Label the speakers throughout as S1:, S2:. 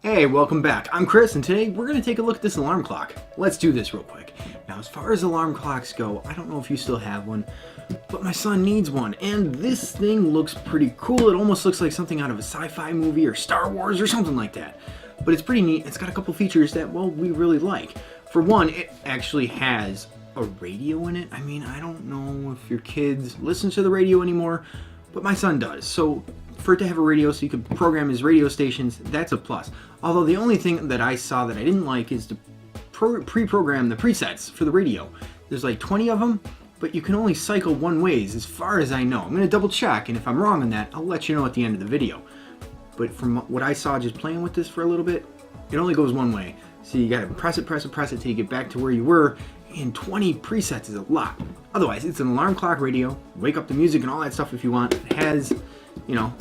S1: Hey, welcome back. I'm Chris, and today we're going to take a look at this alarm clock. Let's do this real quick. Now, as far as alarm clocks go, I don't know if you still have one, but my son needs one, and this thing looks pretty cool. It almost looks like something out of a sci-fi movie or Star Wars or something like that. But it's pretty neat. It's got a couple features that, well, we really like. For one, it actually has a radio in it. I mean, I don't know if your kids listen to the radio anymore, but my son does. So for it to have a radio so you could program his radio stations, that's a plus. Although the only thing that I saw that I didn't like is to pre-program the presets for the radio. There's like 20 of them, but you can only cycle one ways as far as I know. I'm going to double check, and if I'm wrong on that, I'll let you know at the end of the video. But from what I saw just playing with this for a little bit, it only goes one way. So you got to press it till you get back to where you were, and 20 presets is a lot. Otherwise, it's an alarm clock radio, wake up the music and all that stuff if you want. It has, you know,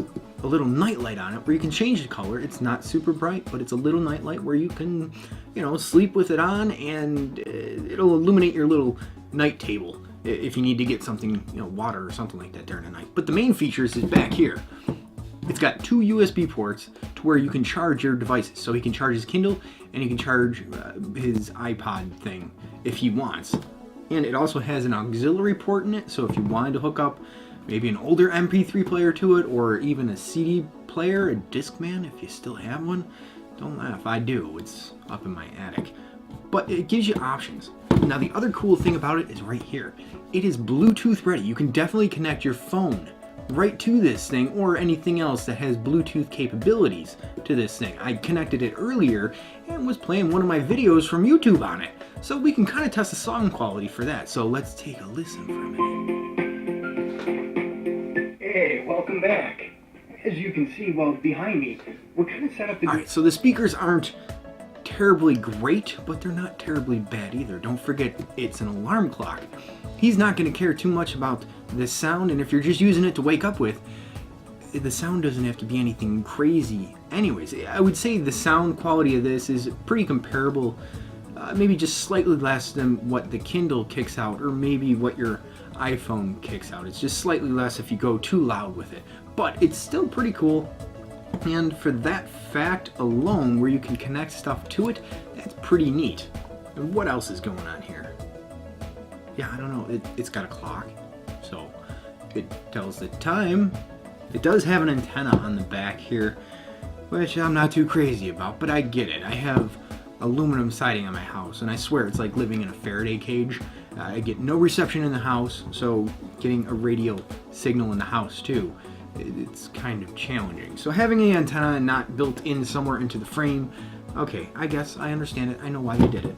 S1: a little night light on it where you can change the color. It's not super bright, but it's a little night light where you can, you know, sleep with it on, and it'll illuminate your little night table if you need to get something, you know, water or something like that during the night. But the main features is back here. It's got two USB ports to where you can charge your devices. So he can charge his Kindle and he can charge his iPod thing if he wants. And it also has an auxiliary port in it, so if you wanted to hook up maybe an older MP3 player to it, or even a CD player, a Discman, if you still have one. Don't laugh, I do. It's up in my attic. But it gives you options. Now the other cool thing about it is right here. It is Bluetooth ready. You can definitely connect your phone right to this thing, or anything else that has Bluetooth capabilities to this thing. I connected it earlier and was playing one of my videos from YouTube on it. So we can kind of test the song quality for that. So let's take a listen for a minute. Hey, welcome back. As you can see, well, behind me, we're kind of set up to... Alright, so the speakers aren't terribly great, but they're not terribly bad either. Don't forget, it's an alarm clock. He's not going to care too much about the sound, and if you're just using it to wake up with, the sound doesn't have to be anything crazy. Anyways, I would say the sound quality of this is pretty comparable, maybe just slightly less than what the Kindle kicks out, or maybe what your iPhone kicks out. It's just slightly less if you go too loud with it, but it's still pretty cool. And for that fact alone, where you can connect stuff to it, that's pretty neat. And what else is going on here? Yeah, I don't know. It's got a clock, so it tells the time. It does have an antenna on the back here, which I'm not too crazy about, but I get it. I have aluminum siding on my house, and I swear it's like living in a Faraday cage. I get no reception in the house, so getting a radio signal in the house too, it's kind of challenging. So having an antenna not built in somewhere into the frame, okay, I guess I understand it. I know why they did it.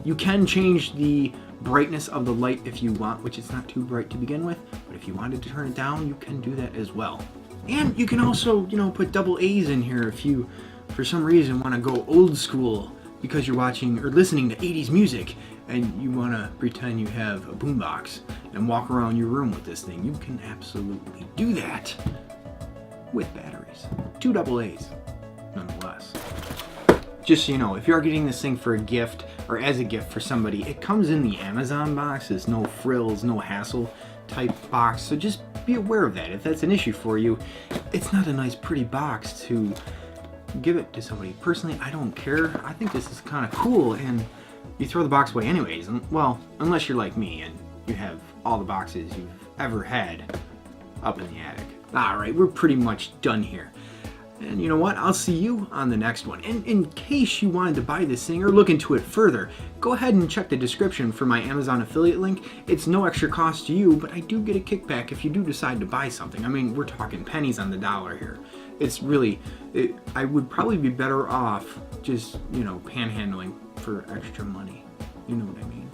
S1: You can change the brightness of the light if you want, which is not too bright to begin with, but if you wanted to turn it down, you can do that as well. And you can also, you know, put double A's in here if you, for some reason, want to go old school because you're watching or listening to 80s music and you want to pretend you have a boombox and walk around your room with this thing. You can absolutely do that with batteries. Two double A's, nonetheless. Just so you know, if you're getting this thing for a gift or as a gift for somebody, it comes in the Amazon box. It's no frills, no hassle type box. So just be aware of that. If that's an issue for you, it's not a nice, pretty box to give it to somebody. Personally, I don't care. I think this is kind of cool, and you throw the box away anyways. Well, unless you're like me and you have all the boxes you've ever had up in the attic. Alright, we're pretty much done here. And you know what? I'll see you on the next one. And in case you wanted to buy this thing or look into it further, go ahead and check the description for my Amazon affiliate link. It's no extra cost to you, but I do get a kickback if you do decide to buy something. I mean, we're talking pennies on the dollar here. It's really, I would probably be better off just, you know, panhandling for extra money. You know what I mean?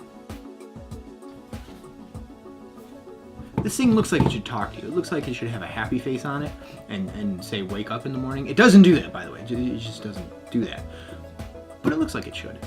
S1: This thing looks like it should talk to you. It looks like it should have a happy face on it and say wake up in the morning. It doesn't do that, by the way. It just doesn't do that. But it looks like it should.